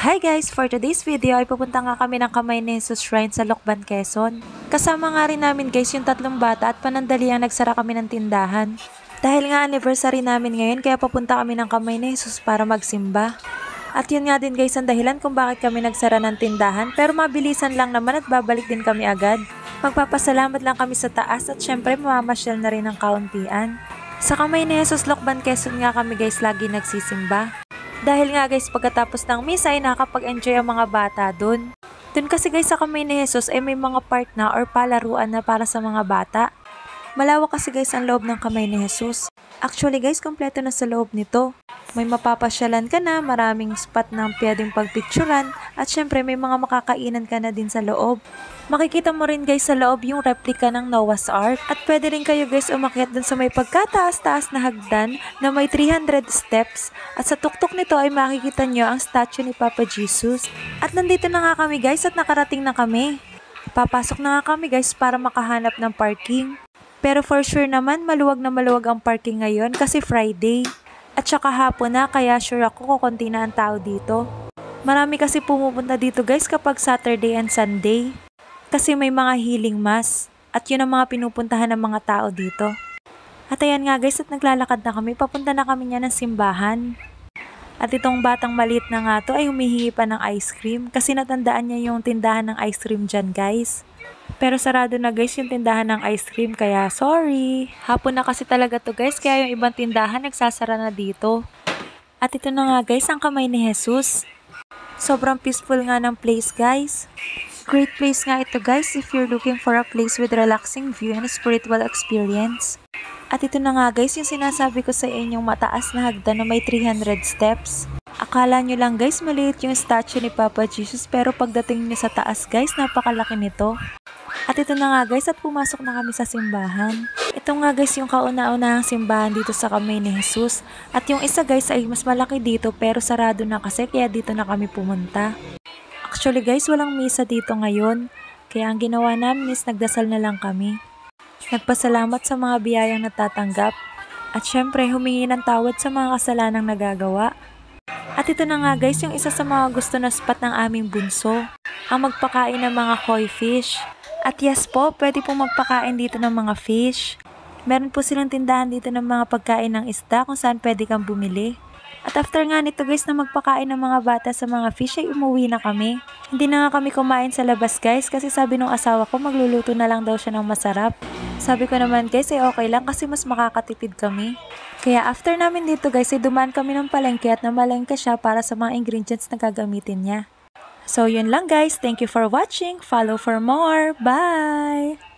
Hi guys! For today's video ay pupunta nga kami ng Kamay ni Jesus Shrine sa Lokban, Quezon. Kasama nga rin namin guys yung 3 bata at panandaliang nagsara kami ng tindahan. Dahil nga anniversary namin ngayon kaya papunta kami ng Kamay ni Jesus para magsimba. At yun nga din guys ang dahilan kung bakit kami nagsara ng tindahan pero mabilisan lang naman at babalik din kami agad. Magpapasalamat lang kami sa taas at syempre mamamasyal na rin ng kauntian. Sa Kamay ni Jesus Lokban, Quezon nga kami guys lagi nagsisimba. Dahil nga guys pagkatapos ng misa ay nakakapag-enjoy ang mga bata dun. Dun kasi guys sa Kamay ni Jesus ay may mga park na or palaruan na para sa mga bata. Malawak kasi guys ang loob ng Kamay ni Jesus. Actually guys kompleto na sa loob nito. May mapapasyalan ka na, maraming spot na pwedeng pagpicturan at syempre may mga makakainan ka na din sa loob. Makikita mo rin guys sa loob yung replika ng Noah's Ark at pwede rin kayo guys umakyat dun sa may pagkataas-taas na hagdan na may 300 steps at sa tuktok nito ay makikita nyo ang statue ni Papa Jesus. At nandito na nga kami guys at nakarating na kami. Papasok na nga kami guys para makahanap ng parking. Pero for sure naman maluwag na maluwag ang parking ngayon kasi Friday. At saka hapon na kaya sure ako kukunti na ang tao dito. Marami kasi pumupunta dito guys kapag Saturday and Sunday. Kasi may mga healing mass. At yun ang mga pinupuntahan ng mga tao dito. At ayan nga guys at naglalakad na kami. Papunta na kami niya ng simbahan. At itong batang maliit na nga to ay humihingi pa ng ice cream. Kasi natandaan niya yung tindahan ng ice cream dyan guys. Pero sarado na guys yung tindahan ng ice cream kaya sorry. Hapon na kasi talaga to guys kaya yung ibang tindahan nagsasara na dito. At ito na nga guys ang Kamay ni Jesus. Sobrang peaceful nga ng place guys. Great place nga ito guys if you're looking for a place with relaxing view and spiritual experience. At ito na nga guys yung sinasabi ko sa inyong mataas na hagdan na may 300 steps. Akala nyo lang guys maliit yung statue ni Papa Jesus pero pagdating nyo sa taas guys napakalaki nito. At ito na nga guys at pumasok na kami sa simbahan. Ito nga guys yung kauna-unahang simbahan dito sa Kamay ni Jesus. At yung isa guys ay mas malaki dito pero sarado na kasi kaya dito na kami pumunta. Actually guys walang misa dito ngayon. Kaya ang ginawa namin is nagdasal na lang kami. Nagpasalamat sa mga biyayang natatanggap. At syempre humingi ng tawad sa mga kasalanang nagagawa. At ito na nga guys yung isa sa mga gusto na spot ng aming bunso. Ang magpakain ng mga koi fish. At yes po, pwede po magpakain dito ng mga fish. Meron po silang tindahan dito ng mga pagkain ng isda kung saan pwede kang bumili. At after nga nito guys na magpakain ng mga bata sa mga fish ay umuwi na kami. Hindi na nga kami kumain sa labas guys kasi sabi nung asawa ko magluluto na lang daw siya ng masarap. Sabi ko naman guys ay okay lang kasi mas makakatipid kami. Kaya after namin dito guys ay dumaan kami ng palengke at namalengke siya para sa mga ingredients na gagamitin niya. So yun lang guys, thank you for watching, follow for more, bye!